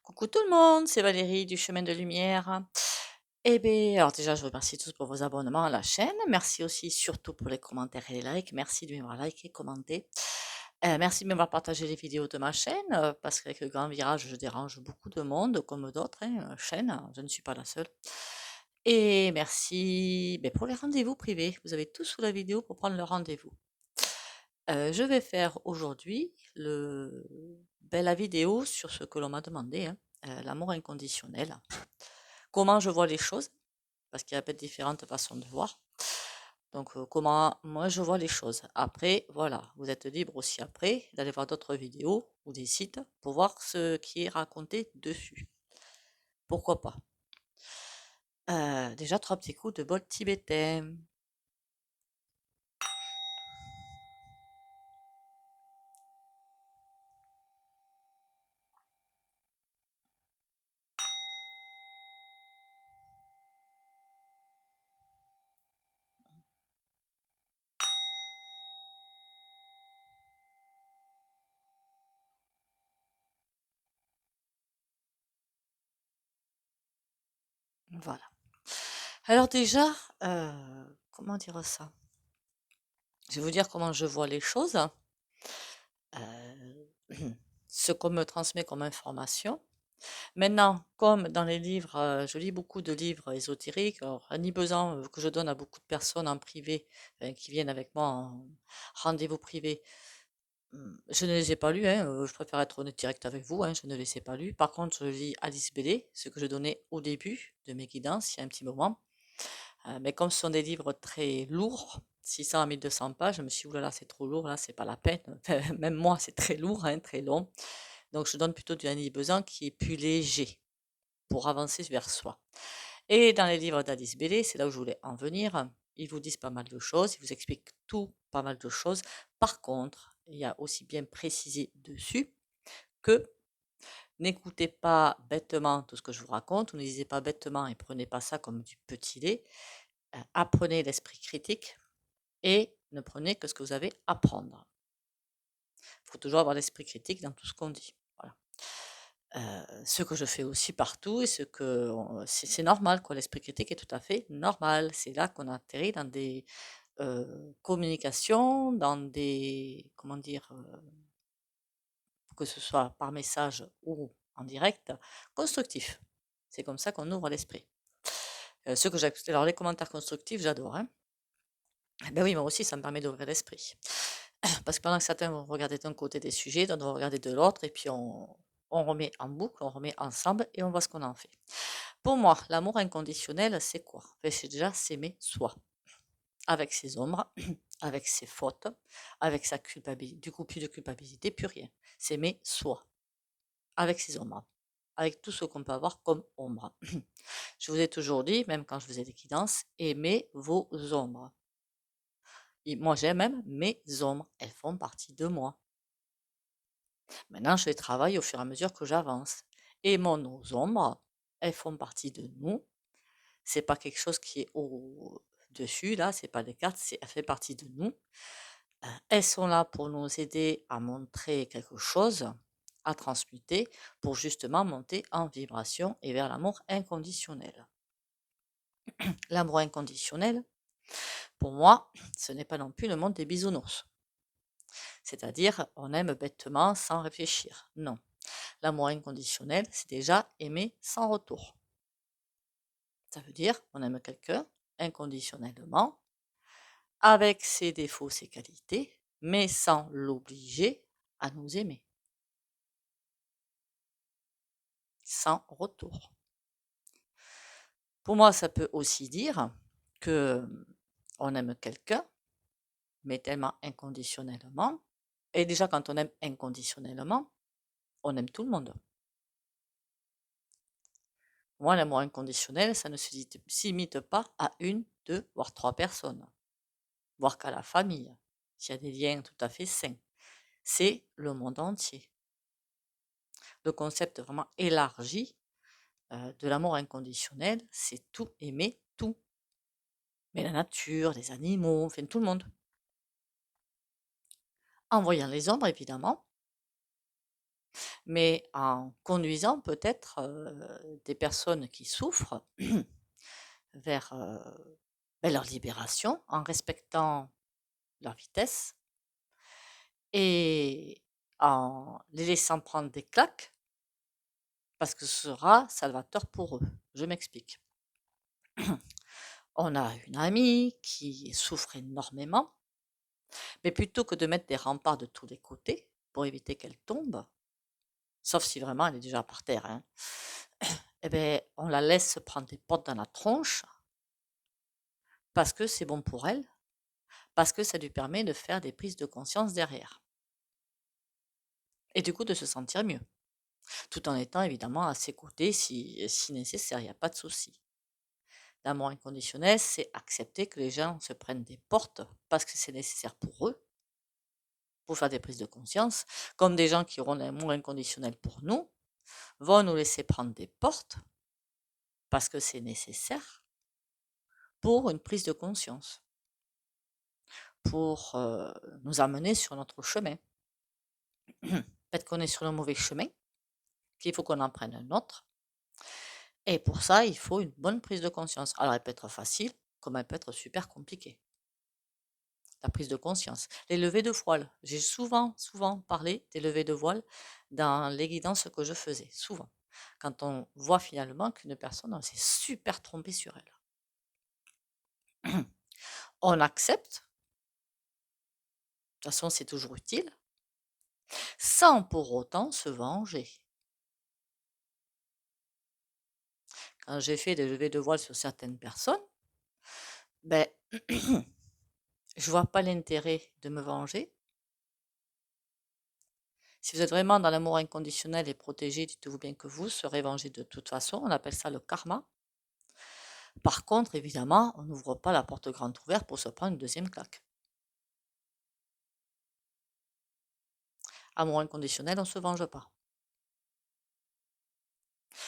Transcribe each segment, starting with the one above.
Coucou tout le monde, c'est Valérie du Chemin de Lumière. Eh bien, alors déjà, je vous remercie tous pour vos abonnements à la chaîne. Merci aussi surtout pour les commentaires et les likes. Merci de m'avoir liké, commenté. Merci de m'avoir partagé les vidéos de ma chaîne, parce qu'avec le grand virage, je dérange beaucoup de monde, comme d'autres chaînes. Je ne suis pas la seule. Et merci pour les rendez-vous privés. Vous avez tous sous la vidéo pour prendre le rendez-vous. Je vais faire aujourd'hui la vidéo sur ce que l'on m'a demandé, hein, l'amour inconditionnel. Comment je vois les choses, parce qu'il y a peut-être différentes façons de voir. Donc, comment moi je vois les choses. Après, voilà, vous êtes libre aussi après d'aller voir d'autres vidéos ou des sites pour voir ce qui est raconté dessus. Pourquoi pas? Déjà, 3 petits coups de bol tibétain. Voilà. Alors déjà, comment dire ça? Je vais vous dire comment je vois les choses. Ce qu'on me transmet comme information. Maintenant, comme dans les livres, je lis beaucoup de livres ésotériques, alors ni besoin que je donne à beaucoup de personnes en privé, qui viennent avec moi en rendez-vous privé. Je ne les ai pas lus, hein, je préfère être honnête direct avec vous, hein, je ne les ai pas lus. Par contre, je lis Alice Bailey, ce que je donnais au début de mes guidances, il y a un petit moment. Mais comme ce sont des livres très lourds, 600 à 1200 pages, je me suis dit: «Ouh là là, c'est trop lourd, là, c'est pas la peine». Enfin, même moi, c'est très lourd, hein, très long. Donc je donne plutôt du Annie Besant qui est plus léger pour avancer vers soi. Et dans les livres d'Alice Bailey, c'est là où je voulais en venir, ils vous disent pas mal de choses, ils vous expliquent tout, pas mal de choses. Par contre, il y a aussi bien précisé dessus que n'écoutez pas bêtement tout ce que je vous raconte, ou ne lisez pas bêtement et prenez pas ça comme du petit lait. Apprenez l'esprit critique et ne prenez que ce que vous avez à prendre. Il faut toujours avoir l'esprit critique dans tout ce qu'on dit. Voilà. Ce que je fais aussi partout et ce que c'est normal quoi, l'esprit critique est tout à fait normal. C'est là qu'on atterrit dans des, communications, dans des comment dire? Que ce soit par message ou en direct, constructifs. C'est comme ça qu'on ouvre l'esprit. Ce que j'ac Alors les commentaires constructifs, j'adore, hein. Ben oui, moi aussi, ça me permet d'ouvrir l'esprit. Parce que pendant que certains vont regarder d'un côté des sujets, d'autres vont regarder de l'autre, et puis on remet en boucle, on remet ensemble, et on voit ce qu'on en fait. Pour moi, l'amour inconditionnel, c'est quoi? Ben, c'est déjà s'aimer soi, avec ses ombres, avec ses fautes, avec sa culpabilité. Du coup, plus de culpabilité, plus rien. S'aimer soi, avec ses ombres, avec tout ce qu'on peut avoir comme ombre. Je vous ai toujours dit, même quand je faisais des guidances, aimez vos ombres. Et moi, j'aime même mes ombres, elles font partie de moi. Maintenant, je les travaille au fur et à mesure que j'avance. Et nos ombres, elles font partie de nous. C'est pas quelque chose qui est au-dessus, là, c'est pas des cartes, elles font partie de nous. Elles sont là pour nous aider à montrer quelque chose, à transmuter, pour justement monter en vibration et vers l'amour inconditionnel. L'amour inconditionnel, pour moi, ce n'est pas non plus le monde des bisounours. C'est-à-dire, on aime bêtement sans réfléchir. Non. L'amour inconditionnel, c'est déjà aimer sans retour. Ça veut dire, on aime quelqu'un inconditionnellement, avec ses défauts, ses qualités, mais sans l'obliger à nous aimer. Sans retour. Pour moi, ça peut aussi dire que on aime quelqu'un, mais tellement inconditionnellement. Et déjà, quand on aime inconditionnellement, on aime tout le monde. Moi, l'amour inconditionnel, ça ne se limite pas à une, deux, voire trois personnes, voire qu'à la famille, s'il y a des liens tout à fait sains. C'est le monde entier. Le concept vraiment élargi de l'amour inconditionnel, c'est tout aimer, tout. Mais la nature, les animaux, enfin tout le monde. En voyant les ombres, évidemment, mais en conduisant peut-être des personnes qui souffrent vers leur libération, en respectant leur vitesse et en les laissant prendre des claques, parce que ce sera salvateur pour eux. Je m'explique. On a une amie qui souffre énormément, mais plutôt que de mettre des remparts de tous les côtés pour éviter qu'elle tombe, sauf si vraiment elle est déjà par terre, hein, eh ben, on la laisse prendre des portes dans la tronche parce que c'est bon pour elle, parce que ça lui permet de faire des prises de conscience derrière. Et du coup de se sentir mieux, tout en étant évidemment à ses côtés si nécessaire, il n'y a pas de souci. L'amour inconditionnel, c'est accepter que les gens se prennent des portes parce que c'est nécessaire pour eux, pour faire des prises de conscience, comme des gens qui auront l'amour inconditionnel pour nous, vont nous laisser prendre des portes parce que c'est nécessaire pour une prise de conscience, pour nous amener sur notre chemin. Peut-être qu'on est sur le mauvais chemin, qu'il faut qu'on en prenne un autre. Et pour ça, il faut une bonne prise de conscience. Alors, elle peut être facile, comme elle peut être super compliquée. La prise de conscience. Les levées de voile. J'ai souvent parlé des levées de voile dans les guidances que je faisais. Souvent. Quand on voit finalement qu'une personne s'est super trompée sur elle. On accepte. De toute façon, c'est toujours utile. Sans pour autant se venger. Quand j'ai fait des levées de voile sur certaines personnes, ben, je vois pas l'intérêt de me venger. Si vous êtes vraiment dans l'amour inconditionnel et protégé, dites-vous bien que vous serez vengé de toute façon. On appelle ça le karma. Par contre, évidemment, on n'ouvre pas la porte grande ouverte pour se prendre une deuxième claque. Amour inconditionnel, on ne se venge pas.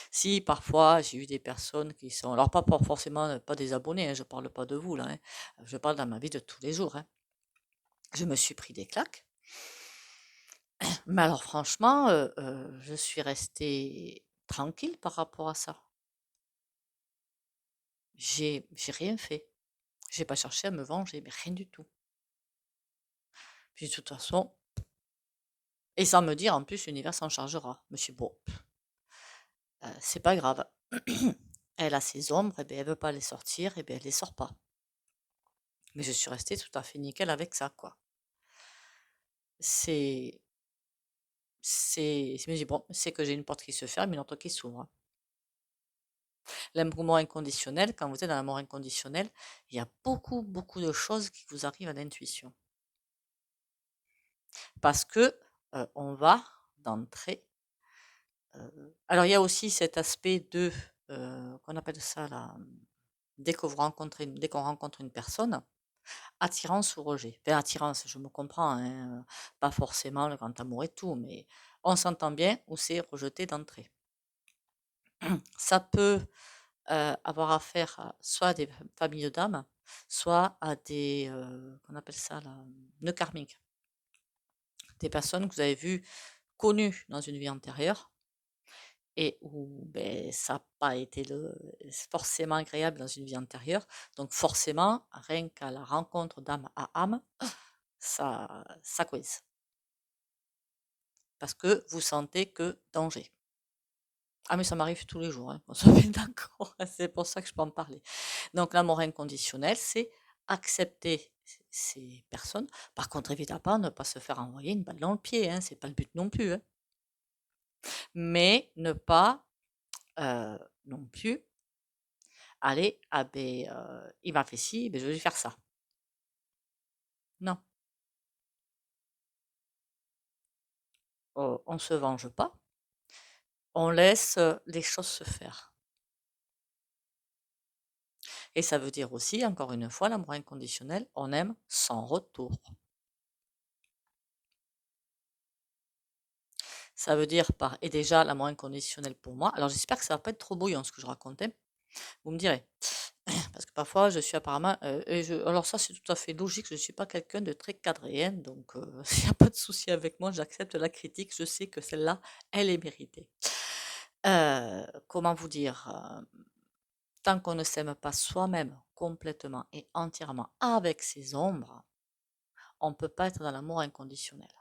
Si parfois j'ai eu des personnes qui sont, alors pas forcément pas des abonnés, hein, je ne parle pas de vous là, hein, je parle dans ma vie de tous les jours. Hein. Je me suis pris des claques. Mais alors franchement, je suis restée tranquille par rapport à ça. J'ai rien fait. J'ai pas cherché à me venger, mais rien du tout. Puis de toute façon, et sans me dire en plus l'univers s'en chargera. Je me suis dit, bon, c'est pas grave. Elle a ses ombres, et bien elle veut pas les sortir, et bien elle les sort pas. Mais je suis restée tout à fait nickel avec ça, quoi. C'est, je me dis, bon, c'est que j'ai une porte qui se ferme, une autre qui s'ouvre. L'amour inconditionnel, quand vous êtes dans l'amour inconditionnel, il y a beaucoup de choses qui vous arrivent à l'intuition. Parce que on va d'entrée. Alors il y a aussi cet aspect de, qu'on appelle ça là, dès qu'on rencontre une personne, attirance ou rejet. Enfin, attirance, je me comprends, hein, pas forcément le grand amour et tout, mais on s'entend bien ou c'est rejeté d'entrée. Ça peut avoir affaire soit à des familles d'âmes, soit à des, qu'on appelle ça là, nœuds karmiques. Des personnes que vous avez vues, connues dans une vie antérieure, et où ben, ça n'a pas été forcément agréable dans une vie antérieure. Donc forcément, rien qu'à la rencontre d'âme à âme, ça coince. Parce que vous sentez que danger. Ah mais ça m'arrive tous les jours, hein, qu'on soit bien d'accord, c'est pour ça que je peux en parler. Donc l'amour inconditionnel, c'est accepter ces personnes. Par contre, évidemment, ne pas se faire envoyer une balle dans le pied, hein, c'est pas le but non plus. Hein. Mais ne pas non plus aller, ah ben, il m'a fait ci, ben, je vais lui faire ça. Non, on ne se venge pas, on laisse les choses se faire. Et ça veut dire aussi, encore une fois, l'amour inconditionnel, on aime sans retour. Ça veut dire et déjà l'amour inconditionnel pour moi, alors j'espère que ça va pas être trop brouillon ce que je racontais, vous me direz. Parce que parfois, je suis apparemment, alors ça, c'est tout à fait logique, je ne suis pas quelqu'un de très cadré, hein, donc il n'y a pas de souci avec moi, j'accepte la critique, je sais que celle-là, elle est méritée. Comment vous dire? Tant qu'on ne s'aime pas soi-même complètement et entièrement avec ses ombres, on ne peut pas être dans l'amour inconditionnel.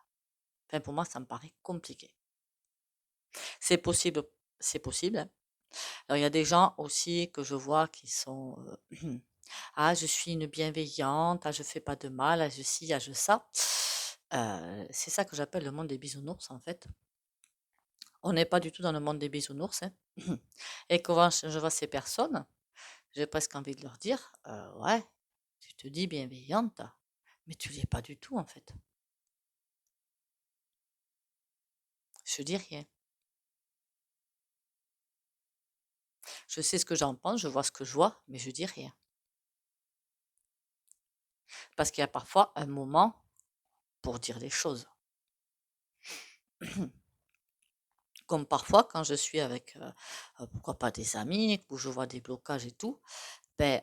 Enfin, pour moi, ça me paraît compliqué. C'est possible, c'est possible, hein. Alors, il y a des gens aussi que je vois qui sont ah, je suis une bienveillante, ah, je fais pas de mal, ah, je ci, ah, je ça. C'est ça que j'appelle le monde des bisounours, en fait. On n'est pas du tout dans le monde des bisounours, hein. Et quand je vois ces personnes, j'ai presque envie de leur dire, ouais, tu te dis bienveillante, mais tu l'es pas du tout, en fait. Je dis rien. Je sais ce que j'en pense, je vois ce que je vois, mais je dis rien. Parce qu'il y a parfois un moment pour dire les choses. Comme parfois quand je suis avec, pourquoi pas des amis, où je vois des blocages et tout, ben,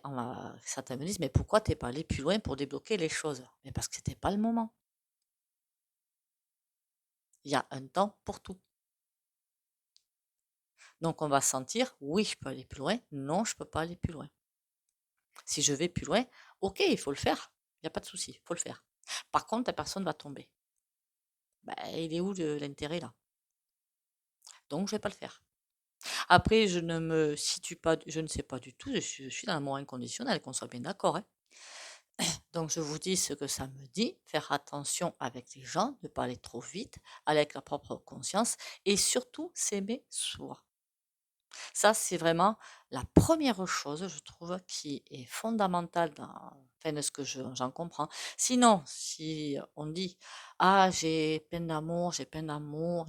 certains me disent: «Mais pourquoi t'es pas allé plus loin pour débloquer les choses?» Mais parce que c'était pas le moment. Il y a un temps pour tout. Donc on va sentir: «Oui, je peux aller plus loin. Non, je peux pas aller plus loin». Si je vais plus loin, OK, il faut le faire. Il y a pas de souci, il faut le faire. Par contre, la personne va tomber. Ben, il est où l'intérêt là? Donc je vais pas le faire. Après, je ne me situe pas, je ne sais pas du tout, je suis dans l'amour inconditionnel, qu'on soit bien d'accord, hein. Donc je vous dis ce que ça me dit, faire attention avec les gens, ne pas aller trop vite, aller avec la propre conscience et surtout s'aimer soi. Ça, c'est vraiment la première chose, je trouve, qui est fondamentale enfin, de ce que j'en comprends. Sinon, si on dit: «Ah, j'ai plein d'amour, gna gna gna,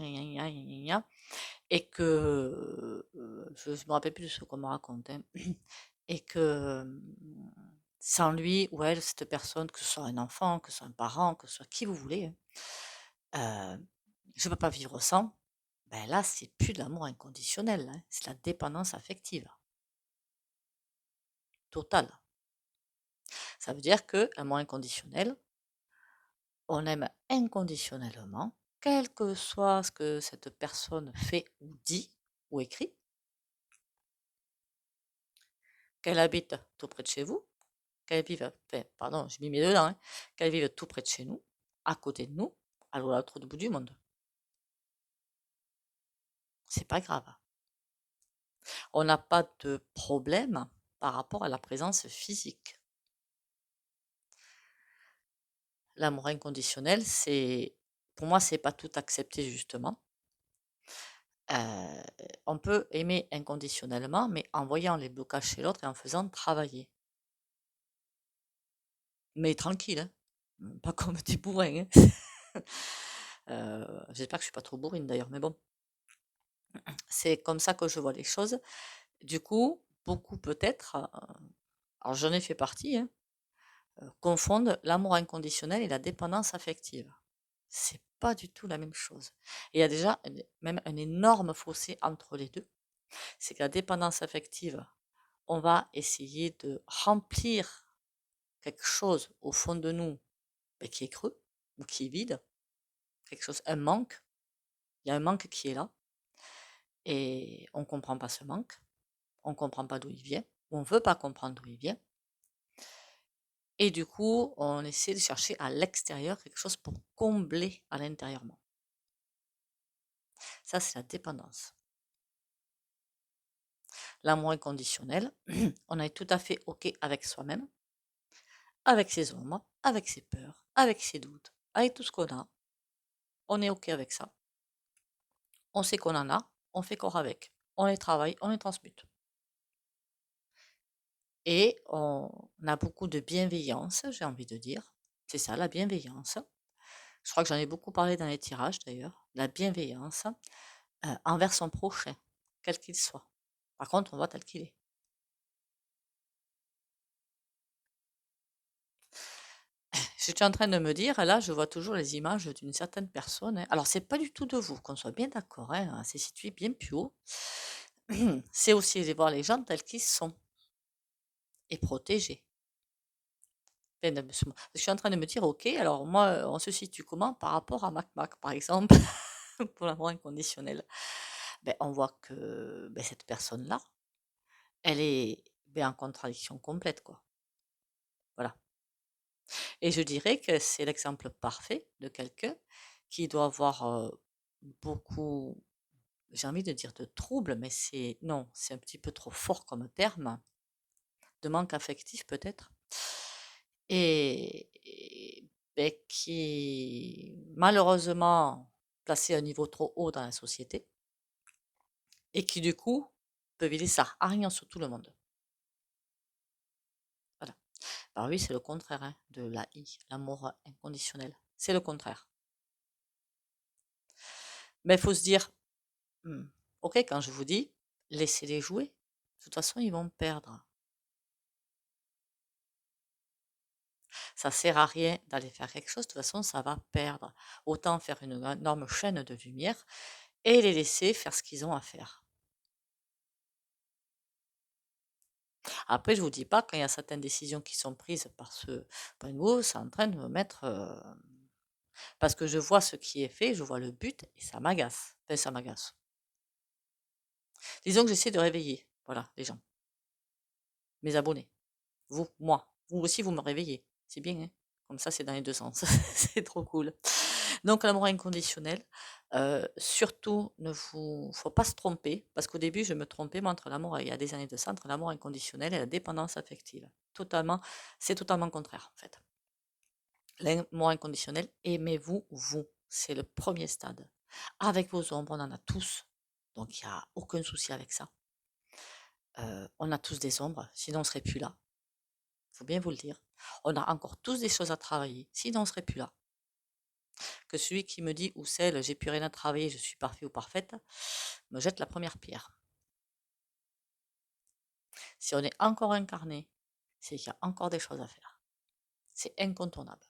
gna gna gna», et que, je ne me rappelle plus de ce qu'on me raconte, hein, et que, sans lui ou elle, cette personne, que ce soit un enfant, que ce soit un parent, que ce soit qui vous voulez, hein, je ne peux pas vivre sans, ben là, c'est plus de l'amour inconditionnel, hein, c'est la dépendance affective, totale. Ça veut dire qu'un amour inconditionnel, on aime inconditionnellement, quel que soit ce que cette personne fait ou dit ou écrit, qu'elle habite tout près de chez vous, qu'elle vive, enfin, pardon, je m'y mets dedans, hein, qu'elle vive tout près de chez nous, à côté de nous, à l'autre bout du monde. C'est pas grave. On n'a pas de problème par rapport à la présence physique. L'amour inconditionnel, pour moi, c'est pas tout accepter justement. Heu, on peut aimer inconditionnellement, mais en voyant les blocages chez l'autre et en faisant travailler. Mais tranquille, hein, pas comme des bourrins, hein. J'espère que je suis pas trop bourrine d'ailleurs, mais bon, c'est comme ça que je vois les choses. Du coup, beaucoup peut-être, alors j'en ai fait partie, hein, confondent l'amour inconditionnel et la dépendance affective. C'est pas du tout la même chose. Et il y a déjà même un énorme fossé entre les 2. C'est que la dépendance affective, on va essayer de remplir quelque chose au fond de nous, qui est creux ou qui est vide, quelque chose, un manque. Il y a un manque qui est là et on ne comprend pas ce manque, on ne comprend pas d'où il vient, ou on ne veut pas comprendre d'où il vient. Et du coup, on essaie de chercher à l'extérieur quelque chose pour combler à l'intérieurement. Ça, c'est la dépendance. L'amour inconditionnel, on est tout à fait OK avec soi-même, avec ses ombres, avec ses peurs, avec ses doutes, avec tout ce qu'on a. On est OK avec ça. On sait qu'on en a, on fait corps avec. On les travaille, on les transmute. Et on a beaucoup de bienveillance, j'ai envie de dire. C'est ça, la bienveillance. Je crois que j'en ai beaucoup parlé dans les tirages d'ailleurs. La bienveillance envers son prochain, quel qu'il soit. Par contre, on voit tel qu'il est. J'étais en train de me dire, là, je vois toujours les images d'une certaine personne, hein. Alors, c'est pas du tout de vous, qu'on soit bien d'accord, hein, c'est situé bien plus haut. C'est aussi de voir les gens tels qu'ils sont. et protégé. Parce que je suis en train de me dire, ok, alors moi, on se situe comment par rapport à Mac, par exemple, pour l'amour inconditionnel? Ben, on voit que ben, cette personne-là, elle est ben, en contradiction complète, quoi. Voilà. Et je dirais que c'est l'exemple parfait de quelqu'un qui doit avoir beaucoup, j'ai envie de dire de troubles, mais non, c'est un petit peu trop fort comme terme, de manque affectif peut-être, et ben, qui malheureusement placé à un niveau trop haut dans la société et qui du coup peut vider sa hargne sur tout le monde. Voilà. Alors oui, c'est le contraire hein, de l'amour inconditionnel. C'est le contraire. Mais il faut se dire, ok, quand je vous dis, laissez-les jouer. De toute façon, ils vont perdre. Ça sert à rien d'aller faire quelque chose. De toute façon, ça va perdre. Autant faire une énorme chaîne de lumière et les laisser faire ce qu'ils ont à faire. Après, je vous dis pas, quand il y a certaines décisions qui sont prises par ce Pingo, c'est en train de me mettre... parce que je vois ce qui est fait, je vois le but et ça m'agace. Enfin, ça m'agace. Disons que j'essaie de réveiller, voilà, les gens, mes abonnés. Vous, moi. Vous aussi, vous me réveillez. C'est bien, hein. Comme ça, c'est dans les deux sens. C'est trop cool. Donc, l'amour inconditionnel. Surtout, faut pas se tromper, parce qu'au début, je me trompais, moi, entre l'amour, il y a des années de ça, entre l'amour inconditionnel et la dépendance affective. Totalement, c'est totalement contraire, en fait. L'amour inconditionnel, aimez-vous, vous. C'est le premier stade. Avec vos ombres, on en a tous. Donc, il n'y a aucun souci avec ça. On a tous des ombres, sinon on ne serait plus là. Il faut bien vous le dire. On a encore tous des choses à travailler, sinon on ne serait plus là. Que celui qui me dit ou celle, j'ai plus rien à travailler, je suis parfait ou parfaite, me jette la première pierre. Si on est encore incarné, c'est qu'il y a encore des choses à faire. C'est incontournable.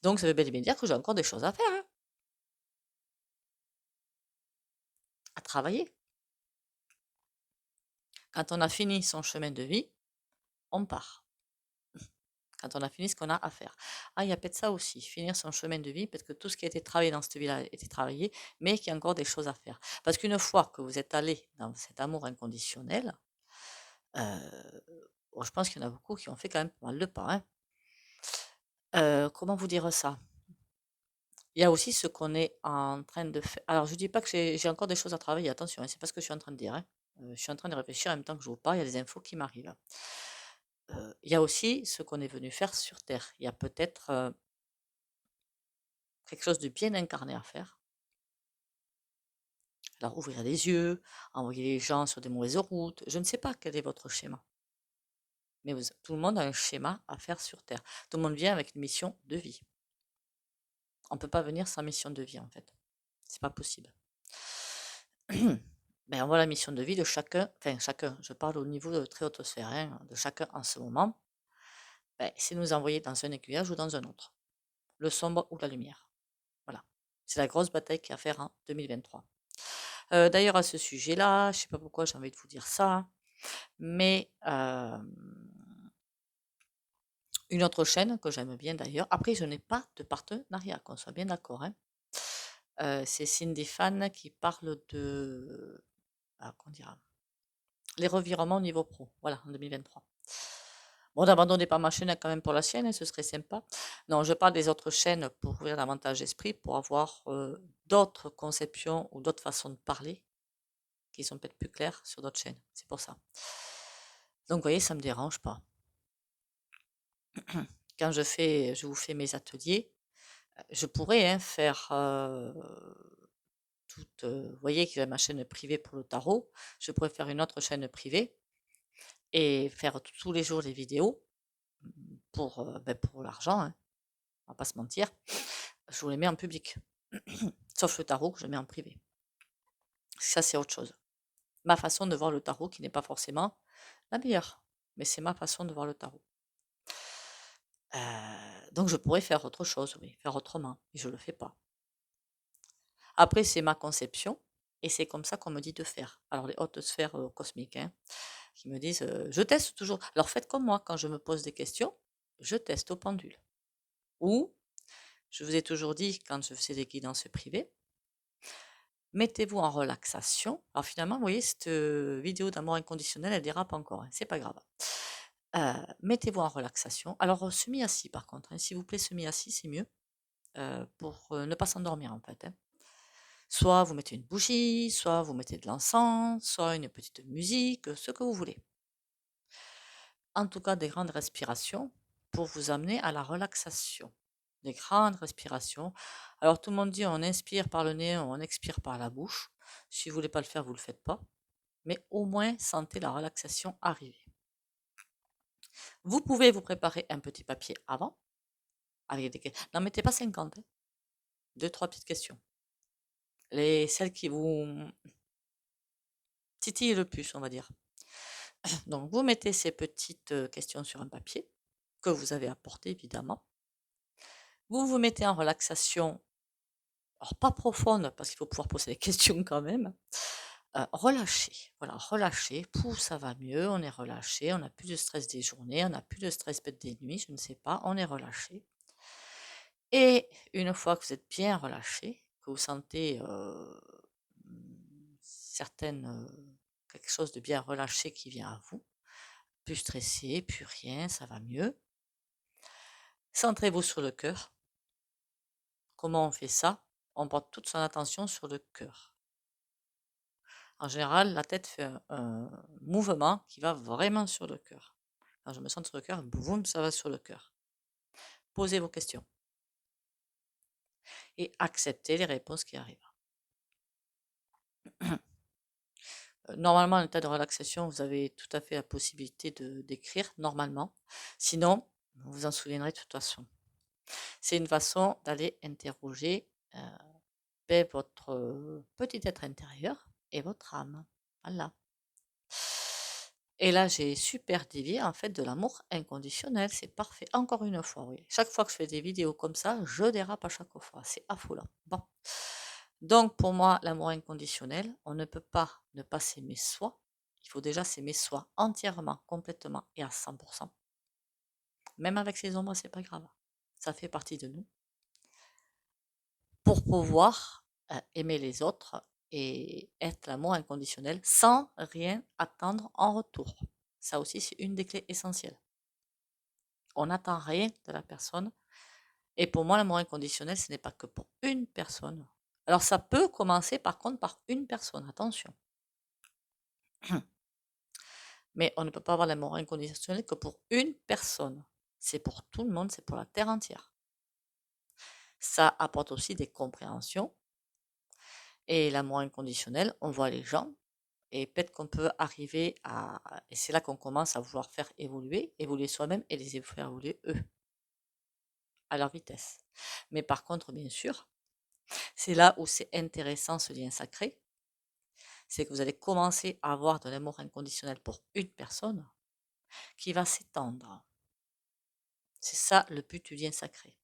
Donc ça veut bel et bien dire que j'ai encore des choses à faire, hein, à travailler. Quand on a fini son chemin de vie, on part. Quand on a fini ce qu'on a à faire. Ah, il y a peut-être ça aussi, finir son chemin de vie, parce que tout ce qui a été travaillé dans cette vie-là a été travaillé, mais qu'il y a encore des choses à faire. Parce qu'une fois que vous êtes allé dans cet amour inconditionnel, bon, je pense qu'il y en a beaucoup qui ont fait quand même pas mal de pas. Hein. Comment vous dire ça? Il y a aussi ce qu'on est en train de faire. Alors, je ne dis pas que j'ai encore des choses à travailler, attention, hein, c'est pas ce que je suis en train de dire. Hein. Je suis en train de réfléchir en même temps que je vous parle, il y a des infos qui m'arrivent. Il y a aussi ce qu'on est venu faire sur Terre. Il y a peut-être quelque chose de bien incarné à faire. Alors, ouvrir les yeux, envoyer les gens sur des mauvaises routes, je ne sais pas quel est votre schéma. Mais tout le monde a un schéma à faire sur Terre. Tout le monde vient avec une mission de vie. On ne peut pas venir sans mission de vie, en fait. C'est pas possible. Ben, on voit la mission de vie de chacun, enfin chacun, je parle au niveau de très haute sphère, hein, de chacun en ce moment, ben, c'est nous envoyer dans un aiguillage ou dans un autre, le sombre ou la lumière. Voilà. C'est la grosse bataille qu'il y a à faire en 2023. D'ailleurs, à ce sujet-là, je ne sais pas pourquoi j'ai envie de vous dire ça, mais une autre chaîne que j'aime bien d'ailleurs, après je n'ai pas de partenariat, qu'on soit bien d'accord, hein. C'est Cindy Fan qui parle de, comment dire, les revirements au niveau pro, voilà, en 2023. Bon, n'abandonnez pas ma chaîne quand même pour la sienne, hein, ce serait sympa. Non, je parle des autres chaînes pour ouvrir davantage d'esprit, pour avoir d'autres conceptions ou d'autres façons de parler qui sont peut-être plus claires sur d'autres chaînes. C'est pour ça. Donc, vous voyez, ça ne me dérange pas. Quand je vous fais mes ateliers, je pourrais hein, faire vous voyez que j'ai ma chaîne privée pour le tarot. Je pourrais faire une autre chaîne privée et faire tous les jours des vidéos pour l'argent, hein, on va pas se mentir. Je vous les mets en public. Sauf le tarot que je mets en privé. Ça, c'est autre chose. Ma façon de voir le tarot qui n'est pas forcément la meilleure. Mais c'est ma façon de voir le tarot. Donc je pourrais faire autre chose, oui, faire autrement. Et je ne le fais pas. Après, c'est ma conception. Et c'est comme ça qu'on me dit de faire. Alors les hautes sphères cosmiques, hein, qui me disent, je teste toujours. Alors faites comme moi, quand je me pose des questions, je teste au pendule. Ou, je vous ai toujours dit, quand je faisais des guidances privées, mettez-vous en relaxation. Alors finalement, vous voyez, cette vidéo d'amour inconditionnel, elle dérape encore, hein, c'est pas grave. Mettez-vous en relaxation. Alors semi-assis par contre, hein, s'il vous plaît, semi-assis, c'est mieux, pour ne pas s'endormir en fait, hein. Soit vous mettez une bougie, soit vous mettez de l'encens, soit une petite musique, ce que vous voulez. En tout cas, des grandes respirations pour vous amener à la relaxation. Des grandes respirations. Alors tout le monde dit on inspire par le nez, on expire par la bouche. Si vous voulez pas le faire, vous le faites pas. Mais au moins, sentez la relaxation arriver. Vous pouvez vous préparer un petit papier avant. Avec des... N'en mettez pas 50. Hein. 2-3 petites questions. Celles qui vous titillent le plus, on va dire. Donc, vous mettez ces petites questions sur un papier que vous avez apporté, évidemment. Vous vous mettez en relaxation, alors pas profonde, parce qu'il faut pouvoir poser des questions quand même. Relâchez, voilà, relâchez, pouf, ça va mieux, on est relâché, on n'a plus de stress des journées, on n'a plus de stress peut-être des nuits, je ne sais pas, on est relâché. Et une fois que vous êtes bien relâché, que vous sentez quelque chose de bien relâché qui vient à vous, plus stressé, plus rien, ça va mieux. Centrez-vous sur le cœur. Comment on fait ça? On porte toute son attention sur le cœur. En général, la tête fait un mouvement qui va vraiment sur le cœur. Quand je me centre sur le cœur, boum, ça va sur le cœur. Posez vos questions et acceptez les réponses qui arrivent. Normalement, en état de relaxation, vous avez tout à fait la possibilité d'écrire, normalement. Sinon, vous vous en souviendrez de toute façon. C'est une façon d'aller interroger votre petit être intérieur et votre âme. Voilà. Et là, j'ai super dévié en fait de l'amour inconditionnel. C'est parfait. Encore une fois, oui. Chaque fois que je fais des vidéos comme ça, je dérape à chaque fois. C'est affolant. Bon. Donc, pour moi, l'amour inconditionnel, on ne peut pas ne pas s'aimer soi. Il faut déjà s'aimer soi entièrement, complètement et à 100%. Même avec ses ombres, c'est pas grave. Ça fait partie de nous. Pour pouvoir aimer les autres et être l'amour inconditionnel sans rien attendre en retour. Ça aussi, c'est une des clés essentielles. On n'attend rien de la personne. Et pour moi, l'amour inconditionnel, ce n'est pas que pour une personne. Alors, ça peut commencer par contre par une personne, attention. Mais on ne peut pas avoir l'amour inconditionnel que pour une personne. C'est pour tout le monde, c'est pour la terre entière. Ça apporte aussi des compréhensions. Et l'amour inconditionnel, on voit les gens. Et peut-être qu'on peut arriver à... Et c'est là qu'on commence à vouloir faire évoluer soi-même et les faire évoluer eux, à leur vitesse. Mais par contre, bien sûr, c'est là où c'est intéressant ce lien sacré. C'est que vous allez commencer à avoir de l'amour inconditionnel pour une personne qui va s'étendre. C'est ça le but du lien sacré.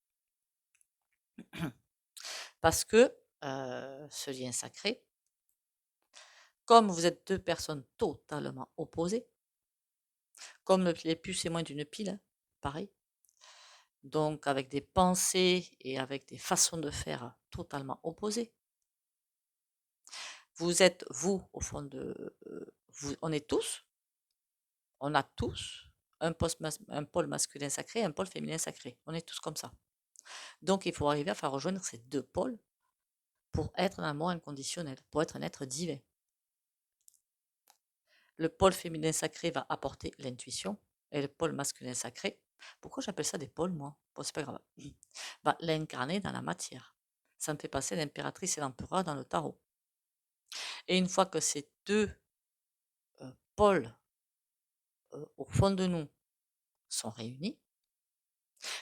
Parce que ce lien sacré, comme vous êtes deux personnes totalement opposées, comme les plus et moins d'une pile, hein, pareil, donc avec des pensées et avec des façons de faire totalement opposées. Vous êtes, vous, au fond de... on est tous, on a tous un pôle masculin sacré et un pôle féminin sacré. On est tous comme ça. Donc il faut arriver à faire rejoindre ces deux pôles pour être un amour inconditionnel, pour être un être divin. Le pôle féminin sacré va apporter l'intuition et le pôle masculin sacré, pourquoi j'appelle ça des pôles moi? Bon, c'est pas grave. Va l'incarner dans la matière. Ça me fait passer l'impératrice et l'empereur dans le tarot. Et une fois que ces deux pôles au fond de nous sont réunis,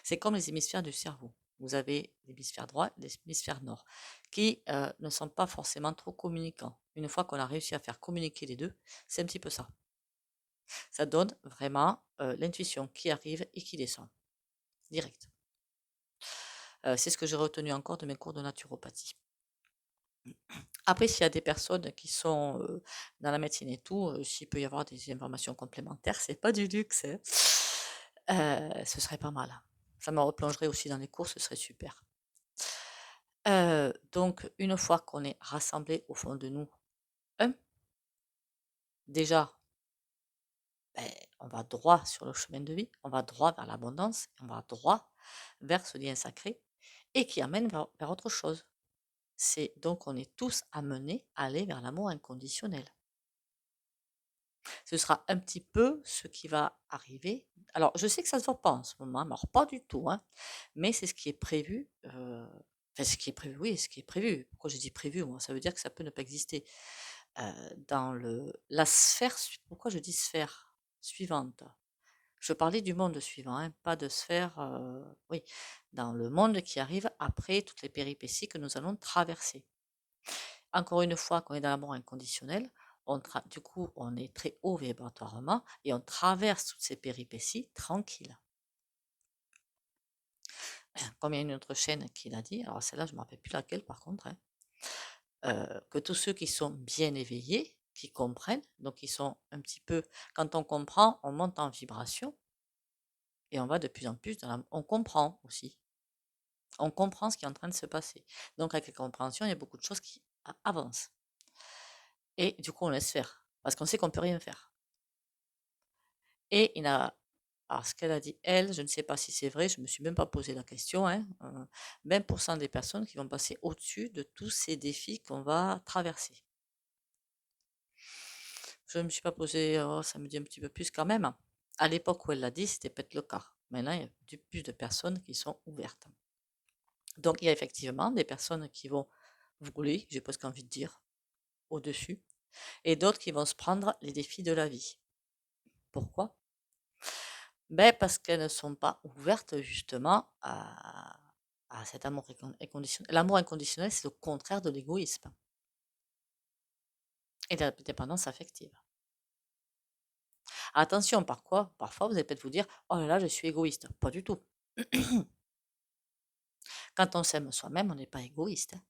c'est comme les hémisphères du cerveau. Vous avez l'hémisphère droit et l'hémisphère nord, qui ne sont pas forcément trop communicants. Une fois qu'on a réussi à faire communiquer les deux, c'est un petit peu ça. Ça donne vraiment l'intuition qui arrive et qui descend, direct. C'est ce que j'ai retenu encore de mes cours de naturopathie. Après, s'il y a des personnes qui sont dans la médecine et tout, s'il peut y avoir des informations complémentaires, c'est pas du luxe, hein. Ce serait pas mal. Ça me replongerait aussi dans les cours, ce serait super. Donc, une fois qu'on est rassemblés au fond de nous, un, déjà, ben, on va droit sur le chemin de vie, on va droit vers l'abondance, on va droit vers ce lien sacré et qui amène vers autre chose. C'est donc on est tous amenés à aller vers l'amour inconditionnel. Ce sera un petit peu ce qui va arriver. Alors, je sais que ça ne se voit pas en ce moment, alors pas du tout, hein, mais c'est ce qui est prévu. Enfin, ce qui est prévu, oui, ce qui est prévu. Pourquoi j'ai dit prévu, moi? Ça veut dire que ça peut ne pas exister. Dans la sphère, pourquoi je dis sphère suivante? Je parlais du monde suivant, hein, pas de sphère, oui, dans le monde qui arrive après toutes les péripéties que nous allons traverser. Encore une fois, quand on est dans l'amour inconditionnel, du coup, on est très haut vibratoirement et on traverse toutes ces péripéties tranquille. Comme il y a une autre chaîne qui l'a dit, alors celle-là, je ne me rappelle plus laquelle par contre, hein, que tous ceux qui sont bien éveillés, qui comprennent, donc ils sont un petit peu, quand on comprend, on monte en vibration et on va de plus en plus on comprend aussi. On comprend ce qui est en train de se passer. Donc avec la compréhension, il y a beaucoup de choses qui avancent. Et du coup, on laisse faire, parce qu'on sait qu'on ne peut rien faire. Et il a, alors ce qu'elle a dit, elle, je ne sais pas si c'est vrai, je ne me suis même pas posé la question, hein, 20% des personnes qui vont passer au-dessus de tous ces défis qu'on va traverser. Je ne me suis pas posé, oh, ça me dit un petit peu plus quand même. À l'époque où elle l'a dit, c'était peut-être le cas. Maintenant, il y a plus de personnes qui sont ouvertes. Donc, il y a effectivement des personnes qui vont voler, j'ai presque envie de dire, au-dessus, et d'autres qui vont se prendre les défis de la vie. Pourquoi? Ben, parce qu'elles ne sont pas ouvertes justement à cet amour inconditionnel. L'amour inconditionnel, c'est le contraire de l'égoïsme et de la dépendance affective. Attention, parfois vous allez peut-être vous dire, oh là là, je suis égoïste. Pas du tout. Quand on s'aime soi-même, on n'est pas égoïste, hein.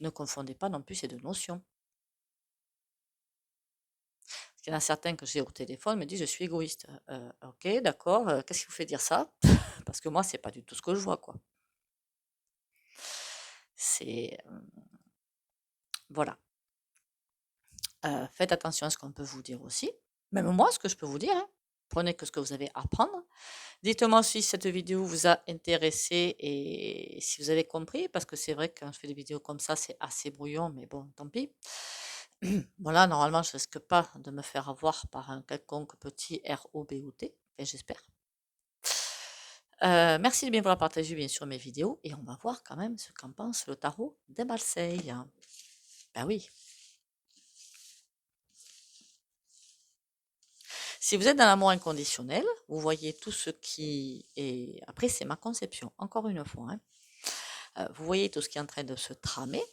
Ne confondez pas non plus ces deux notions. Il y en a certains que j'ai au téléphone me disent je suis égoïste. Ok, d'accord. Qu'est-ce qui vous fait dire ça? Parce que moi, c'est pas du tout ce que je vois, quoi. C'est voilà. Faites attention à ce qu'on peut vous dire aussi. Même moi, ce que je peux vous dire, hein. Prenez que ce que vous avez à apprendre. Dites-moi si cette vidéo vous a intéressé et si vous avez compris, parce que c'est vrai que quand je fais des vidéos comme ça, c'est assez brouillon, mais bon, tant pis. Bon là, normalement, je risque pas de me faire avoir par un quelconque petit ROBOT, enfin, j'espère. Merci de bien vouloir partager bien sûr mes vidéos et on va voir quand même ce qu'en pense le tarot des Marseille. Ben oui. Si vous êtes dans l'amour inconditionnel, vous voyez tout ce qui est... Après, c'est ma conception, encore une fois, hein. Vous voyez tout ce qui est en train de se tramer,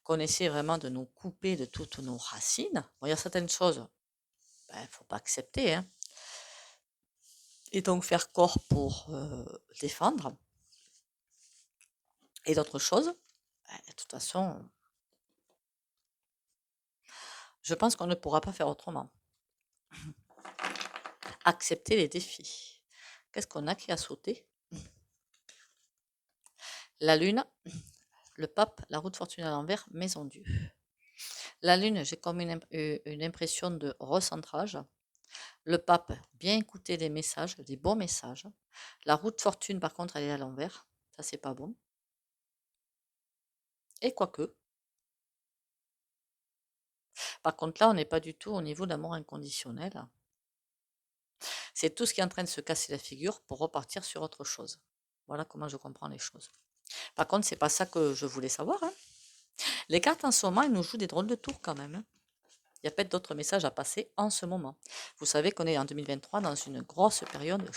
qu'on essaie vraiment de nous couper de toutes nos racines. Bon, il y a certaines choses, il ne faut pas accepter, hein. Et donc faire corps pour défendre. Et d'autres choses, de toute façon, je pense qu'on ne pourra pas faire autrement. Accepter les défis. Qu'est-ce qu'on a qui a sauté? La lune, le pape, la roue de fortune à l'envers, maison Dieu. La lune, j'ai comme une impression de recentrage. Le pape, bien écouter des messages, des bons messages. La roue de fortune, par contre, elle est à l'envers. Ça, c'est pas bon. Et quoique. Par contre, là, on n'est pas du tout au niveau d'amour inconditionnel. C'est tout ce qui est en train de se casser la figure pour repartir sur autre chose. Voilà comment je comprends les choses. Par contre, c'est pas ça que je voulais savoir, hein. Les cartes en ce moment, elles nous jouent des drôles de tours quand même, hein. Il y a peut-être d'autres messages à passer en ce moment. Vous savez qu'on est en 2023 dans une grosse période,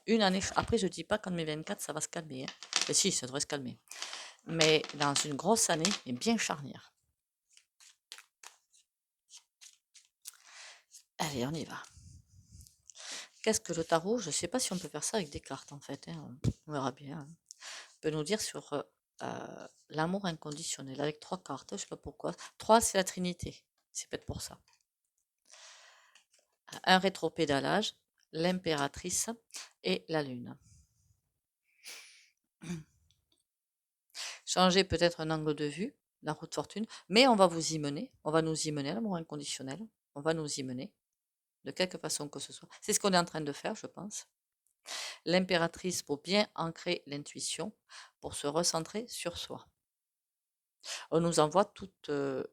une année. Après, je ne dis pas qu'en 2024, ça va se calmer, hein. Mais si, ça devrait se calmer. Mais dans une grosse année, et bien charnière. Allez, on y va. Qu'est-ce que le tarot? Je ne sais pas si on peut faire ça avec des cartes, en fait, hein. On verra bien, hein. On peut nous dire sur l'amour inconditionnel avec 3 cartes, je sais pas pourquoi. 3, c'est la Trinité, c'est peut-être pour ça. Un rétropédalage, l'impératrice et la lune. Changer peut-être un angle de vue, la roue de fortune, mais on va vous y mener, on va nous y mener, l'amour inconditionnel, on va nous y mener, de quelque façon que ce soit. C'est ce qu'on est en train de faire, je pense. L'impératrice pour bien ancrer l'intuition, pour se recentrer sur soi. On nous envoie tout ce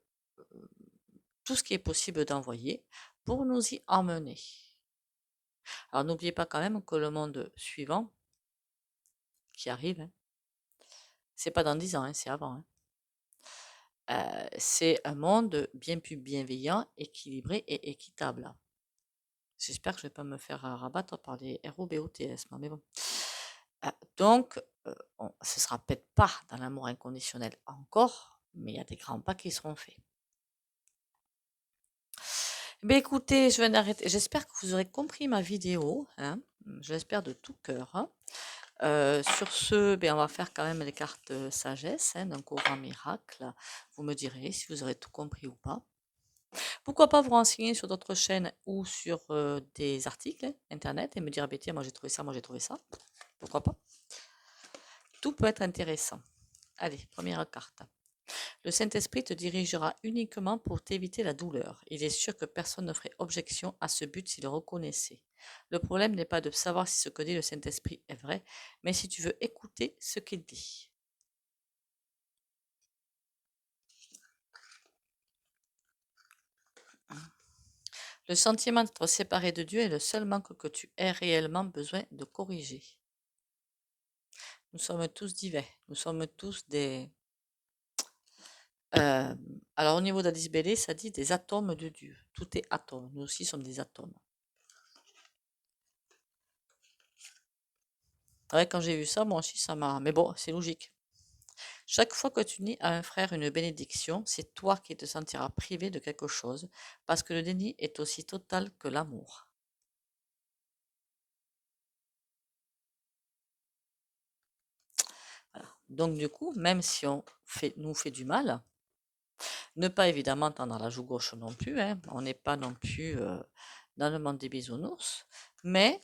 qui est possible d'envoyer pour nous y emmener. Alors n'oubliez pas quand même que le monde suivant, qui arrive, c'est pas dans 10 ans, c'est avant. C'est un monde bien plus bienveillant, équilibré et équitable. J'espère que je ne vais pas me faire rabattre par les ROBOTS, mais bon. Donc, ce ne sera peut-être pas dans l'amour inconditionnel encore, mais il y a des grands pas qui seront faits. Ben écoutez, je viens d'arrêter. J'espère que vous aurez compris ma vidéo. Je l'espère de tout cœur. Sur ce, ben, on va faire quand même les cartes sagesse, donc au grand miracle. Vous me direz si vous aurez tout compris ou pas. Pourquoi pas vous renseigner sur d'autres chaînes ou sur des articles internet et me dire, ah ben tiens, moi j'ai trouvé ça, moi j'ai trouvé ça. Pourquoi pas? Tout peut être intéressant. Allez, première carte. Le Saint-Esprit te dirigera uniquement pour t'éviter la douleur. Il est sûr que personne ne ferait objection à ce but s'il le reconnaissait. Le problème n'est pas de savoir si ce que dit le Saint-Esprit est vrai, mais si tu veux écouter ce qu'il dit. Le sentiment d'être séparé de Dieu est le seul manque que tu aies réellement besoin de corriger. Nous sommes tous divers. Nous sommes tous des... alors au niveau d'Alice Bailey, ça dit des atomes de Dieu. Tout est atome. Nous aussi sommes des atomes. Ouais, quand j'ai vu ça, moi aussi, ça m'a... Mais bon, c'est logique. Chaque fois que tu nies à un frère une bénédiction, c'est toi qui te sentiras privé de quelque chose, parce que le déni est aussi total que l'amour. Voilà. Donc du coup, même si on nous fait du mal, ne pas évidemment tendre la joue gauche non plus, on n'est pas non plus dans le monde des bisounours, mais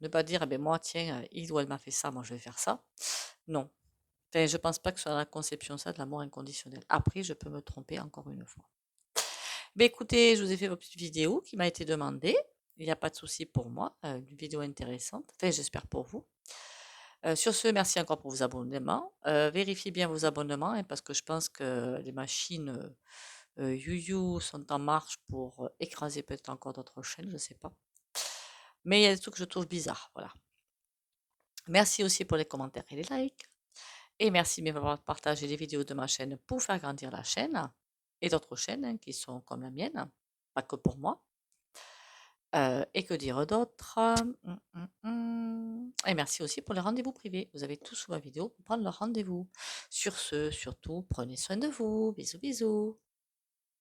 ne pas dire, eh ben moi, tiens, il ou elle m'a fait ça, moi je vais faire ça. Non. Enfin, je pense pas que ce soit la conception ça de l'amour inconditionnel. Après, je peux me tromper encore une fois. Ben écoutez, je vous ai fait votre petite vidéo qui m'a été demandée. Il n'y a pas de souci pour moi. Une vidéo intéressante. Enfin, j'espère pour vous. Sur ce, merci encore pour vos abonnements. Vérifiez bien vos abonnements parce que je pense que les machines YouYou sont en marche pour écraser peut-être encore d'autres chaînes, je ne sais pas. Mais il y a des trucs que je trouve bizarres. Voilà. Merci aussi pour les commentaires et les likes. Et merci de m'avoir partagé les vidéos de ma chaîne pour faire grandir la chaîne et d'autres chaînes qui sont comme la mienne, pas que pour moi. Et que dire d'autre? Et merci aussi pour les rendez-vous privés. Vous avez tout sous ma vidéo pour prendre le rendez-vous. Sur ce, surtout, prenez soin de vous. Bisous, bisous.